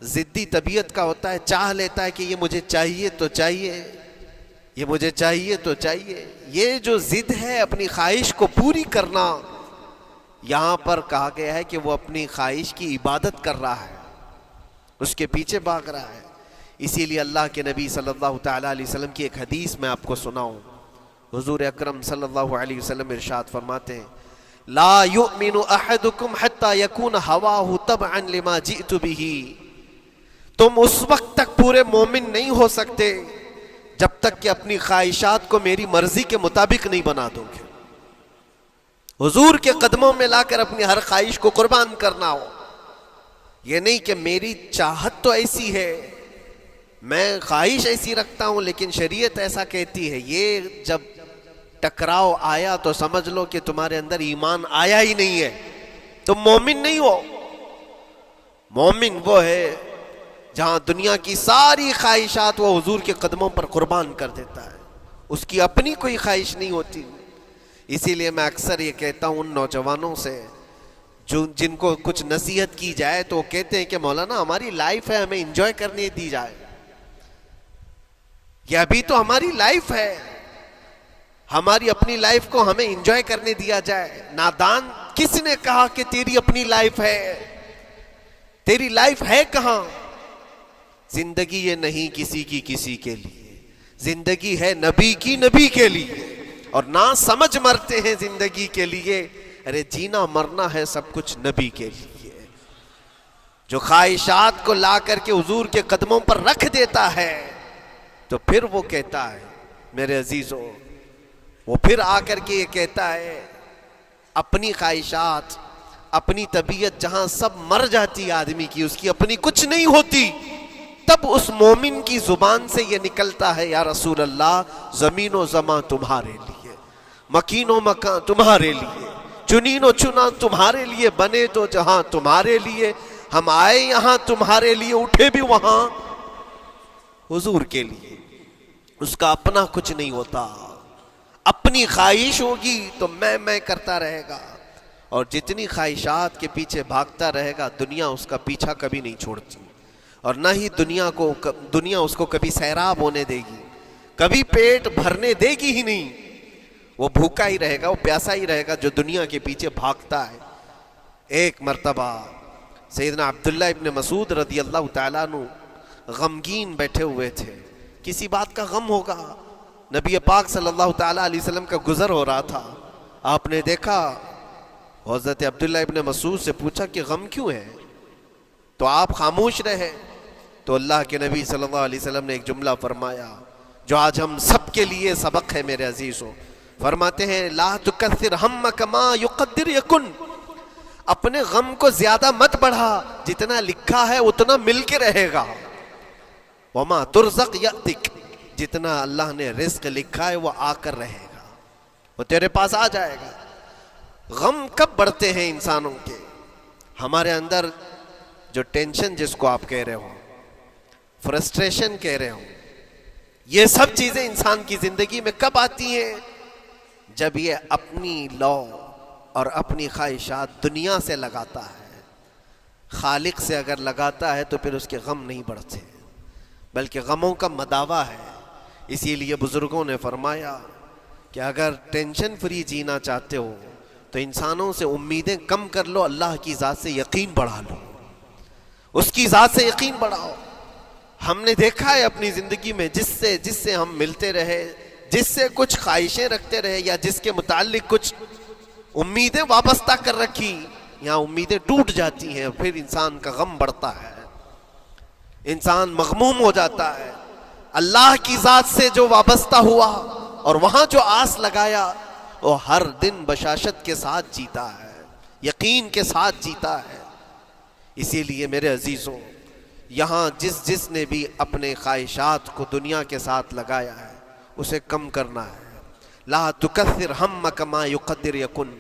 ضدی طبیعت کا ہوتا ہے، چاہ لیتا ہے کہ یہ مجھے چاہیے تو چاہیے، یہ مجھے چاہیے تو چاہیے۔ یہ جو ضد ہے اپنی خواہش کو پوری کرنا، یہاں پر کہا گیا ہے کہ وہ اپنی خواہش کی عبادت کر رہا ہے، اس کے پیچھے بھاگ رہا ہے۔ اسی لیے اللہ کے نبی صلی اللہ تعالیٰ علیہ وسلم کی ایک حدیث میں آپ کو سناؤں۔ حضور اکرم صلی اللہ علیہ وسلم ارشاد فرماتے ہیں، لا یؤمن احدکم حتی یکون ہواہ تبعا لما جئت بہ۔ تم اس وقت تک پورے مومن نہیں ہو سکتے جب تک کہ اپنی خواہشات کو میری مرضی کے مطابق نہیں بنا دو گے۔ حضور کے قدموں میں لا کر اپنی ہر خواہش کو قربان کرنا ہو۔ یہ نہیں کہ میری چاہت تو ایسی ہے، میں خواہش ایسی رکھتا ہوں لیکن شریعت ایسا کہتی ہے۔ یہ جب ٹکراؤ آیا تو سمجھ لو کہ تمہارے اندر ایمان آیا ہی نہیں ہے، تم مومن نہیں ہو۔ مومن وہ ہے جہاں دنیا کی ساری خواہشات وہ حضور کے قدموں پر قربان کر دیتا ہے، اس کی اپنی کوئی خواہش نہیں ہوتی۔ اسی لیے میں اکثر یہ کہتا ہوں ان نوجوانوں سے جن کو کچھ نصیحت کی جائے تو وہ کہتے ہیں کہ مولانا ہماری لائف ہے، ہمیں انجوائے کرنے دی جائے۔ یہ ابھی تو ہماری لائف ہے، ہماری اپنی لائف کو ہمیں انجوائے کرنے دیا جائے۔ نادان کس نے کہا کہ تیری اپنی لائف ہے؟ تیری لائف ہے کہاں؟ زندگی یہ نہیں کسی کی کسی کے لیے، زندگی ہے نبی کی نبی کے لیے، اور نہ سمجھ مرتے ہیں زندگی کے لیے۔ ارے جینا مرنا ہے سب کچھ نبی کے لیے۔ جو خواہشات کو لا کر کے حضور کے قدموں پر رکھ دیتا ہے تو پھر وہ کہتا ہے میرے عزیزوں، وہ پھر آ کر کے یہ کہتا ہے اپنی خواہشات، اپنی طبیعت جہاں سب مر جاتی آدمی کی، اس کی اپنی کچھ نہیں ہوتی، تب اس مومن کی زبان سے یہ نکلتا ہے یا رسول اللہ زمین و زمان تمہارے لیے، مکین و مکان تمہارے لیے، چنین و چنا تمہارے لیے، بنے تو جہاں تمہارے لیے، ہم آئے یہاں تمہارے لیے، اٹھے بھی وہاں حضور کے لیے۔ اس کا اپنا کچھ نہیں ہوتا، اپنی خواہش ہوگی تو میں کرتا رہے گا، اور جتنی خواہشات کے پیچھے بھاگتا رہے گا دنیا اس کا پیچھا کبھی نہیں چھوڑتی، اور نہ ہی دنیا اس کو کبھی سیراب ہونے دے گی، کبھی پیٹ بھرنے دے گی ہی نہیں۔ وہ بھوکا ہی رہے گا، وہ پیاسا ہی رہے گا جو دنیا کے پیچھے بھاگتا ہے۔ ایک مرتبہ سیدنا عبداللہ ابن مسعود رضی اللہ تعالیٰ عنہ غمگین بیٹھے ہوئے تھے، کسی بات کا غم ہوگا، نبی پاک صلی اللہ تعالیٰ علیہ وسلم کا گزر ہو رہا تھا، آپ نے دیکھا، حضرت عبداللہ ابن مسعود سے پوچھا کہ غم کیوں ہے؟ تو آپ خاموش رہے، تو اللہ کے نبی صلی اللہ علیہ وسلم نے ایک جملہ فرمایا جو آج ہم سب کے لیے سبق ہے میرے عزیزوں۔ فرماتے ہیں لا تکثر ہمک ما یقدر یکن، اپنے غم کو زیادہ مت بڑھا، جتنا لکھا ہے اتنا مل کے رہے گا، وما ترزق یأتک، جتنا اللہ نے رزق لکھا ہے وہ آ کر رہے گا، وہ تیرے پاس آ جائے گا۔ غم کب بڑھتے ہیں انسانوں کے؟ ہمارے اندر جو ٹینشن جس کو آپ کہہ رہے ہو، فرسٹریشن کہہ رہے ہو، یہ سب چیزیں انسان کی زندگی میں کب آتی ہیں؟ جب یہ اپنی لو اور اپنی خواہشات دنیا سے لگاتا ہے۔ خالق سے اگر لگاتا ہے تو پھر اس کے غم نہیں بڑھتے، بلکہ غموں کا مداوا ہے۔ اسی لیے بزرگوں نے فرمایا کہ اگر ٹینشن فری جینا چاہتے ہو تو انسانوں سے امیدیں کم کر لو، اللہ کی ذات سے یقین بڑھا لو، اس کی ذات سے یقین بڑھاؤ۔ ہم نے دیکھا ہے اپنی زندگی میں جس سے ہم ملتے رہے، جس سے کچھ خواہشیں رکھتے رہے یا جس کے متعلق کچھ امیدیں وابستہ کر رکھی، یہاں امیدیں ٹوٹ جاتی ہیں، پھر انسان کا غم بڑھتا ہے، انسان مغموم ہو جاتا ہے۔ اللہ کی ذات سے جو وابستہ ہوا اور وہاں جو آس لگایا وہ ہر دن بشاشت کے ساتھ جیتا ہے، یقین کے ساتھ جیتا ہے۔ اسی لیے میرے عزیزوں، یہاں جس نے بھی اپنے خواہشات کو دنیا کے ساتھ لگایا ہے اسے کم کرنا ہے۔ لا تکثر ہمک ما یقدر یکن،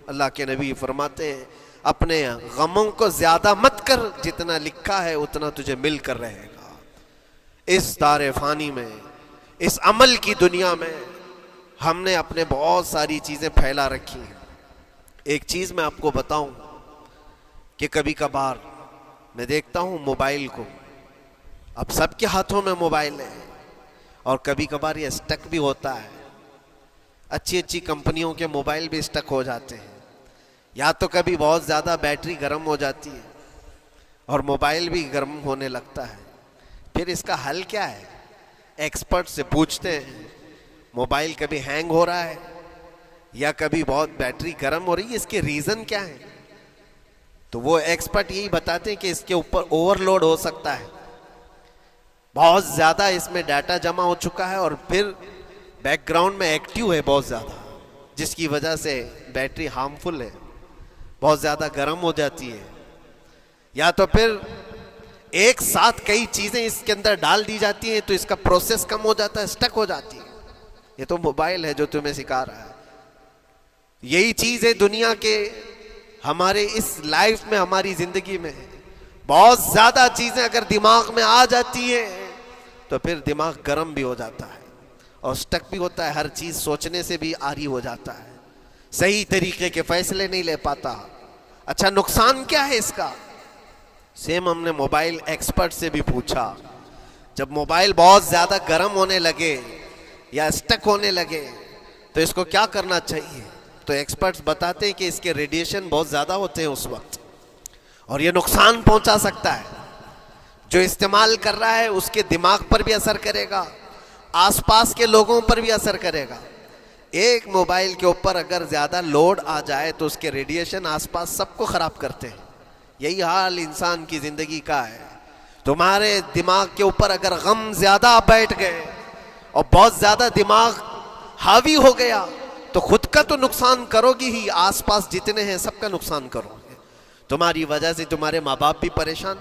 اللہ کے نبی فرماتے ہیں اپنے غموں کو زیادہ مت کر، جتنا لکھا ہے اتنا تجھے مل کر رہے گا۔ اس دار فانی میں، اس عمل کی دنیا میں ہم نے اپنے بہت ساری چیزیں پھیلا رکھی ہیں۔ ایک چیز میں آپ کو بتاؤں کہ کبھی کبھار میں دیکھتا ہوں موبائل کو، اب سب کے ہاتھوں میں موبائل ہے، اور کبھی کبھار یہ اسٹک بھی ہوتا ہے. اچھی اچھی کمپنیوں کے موبائل بھی اسٹک ہو جاتے ہیں، یا تو کبھی بہت زیادہ بیٹری گرم ہو جاتی ہے اور موبائل بھی گرم ہونے لگتا ہے. پھر اس کا حل کیا ہے؟ ایکسپرٹ سے پوچھتے ہیں موبائل کبھی ہینگ ہو رہا ہے یا کبھی بہت بیٹری گرم ہو رہی ہے، اس کے ریزن کیا ہے؟ تو وہ ایکسپرٹ یہی بتاتے ہیں کہ اس کے اوپر اوور لوڈ ہو سکتا ہے، بہت زیادہ اس میں ڈیٹا جمع ہو چکا ہے اور پھر بیک گراؤنڈ میں ایکٹیو ہے بہت زیادہ، جس کی وجہ سے بیٹری ہارمفل ہے، بہت زیادہ گرم ہو جاتی ہے. یا تو پھر ایک ساتھ کئی چیزیں اس کے اندر ڈال دی جاتی ہیں تو اس کا پروسیس کم ہو جاتا ہے، اسٹک ہو جاتی ہے. یہ تو موبائل ہے جو تمہیں سکھا رہا ہے. یہی چیز ہے دنیا کے ہمارے اس لائف میں، ہماری زندگی میں بہت زیادہ چیزیں اگر دماغ میں آ جاتی ہیں تو پھر دماغ گرم بھی ہو جاتا ہے اور اسٹک بھی ہوتا ہے، ہر چیز سوچنے سے بھی عاری ہو جاتا ہے، صحیح طریقے کے فیصلے نہیں لے پاتا. اچھا نقصان کیا ہے اس کا؟ سیم ہم نے موبائل ایکسپرٹ سے بھی پوچھا، جب موبائل بہت زیادہ گرم ہونے لگے یا اسٹک ہونے لگے تو اس کو کیا کرنا چاہیے؟ تو ایکسپرٹس بتاتے ہیں کہ اس کے ریڈیشن بہت زیادہ ہوتے ہیں اس وقت اور یہ نقصان پہنچا سکتا ہے. جو استعمال کر رہا ہے اس کے دماغ پر بھی اثر کرے گا، آس پاس کے لوگوں پر بھی اثر کرے گا. ایک موبائل کے اوپر اگر زیادہ لوڈ آ جائے تو اس کے ریڈیشن آس پاس سب کو خراب کرتے ہیں. یہی حال انسان کی زندگی کا ہے. تمہارے دماغ کے اوپر اگر غم زیادہ بیٹھ گئے اور بہت زیادہ دماغ حاوی ہو گیا تو خود کا تو نقصان کرو گی ہی، آس پاس جتنے ہیں سب کا نقصان کرو گے. تمہاری وجہ سے تمہارے ماں باپ بھی پریشان،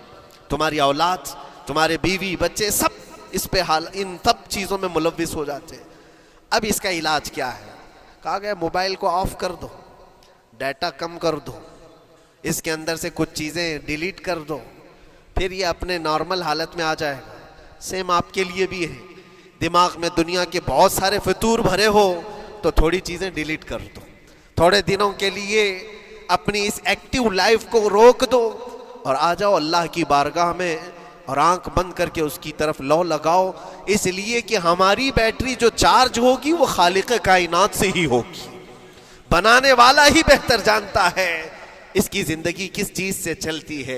تمہاری اولاد، تمہارے بیوی بچے سب اس پہ ان سب چیزوں میں ملوث ہو جاتے ہیں. اب اس کا علاج کیا ہے؟ کہا گیا موبائل کو آف کر دو، ڈیٹا کم کر دو، اس کے اندر سے کچھ چیزیں ڈیلیٹ کر دو، پھر یہ اپنے نارمل حالت میں آ جائے گا. سیم آپ کے لیے بھی ہے، دماغ میں دنیا کے بہت سارے فطور بھرے ہو تو تھوڑی چیزیں ڈیلیٹ کر دو، تھوڑے دنوں کے لیے اپنی اس ایکٹیو لائف کو روک دو اور آ جاؤ اللہ کی بارگاہ میں اور آنکھ بند کر کے اس کی طرف لو لگاؤ. اس لیے کہ ہماری بیٹری جو چارج ہوگی وہ خالق کائنات سے ہی ہوگی، بنانے والا ہی بہتر جانتا ہے اس کی زندگی کس چیز سے چلتی ہے.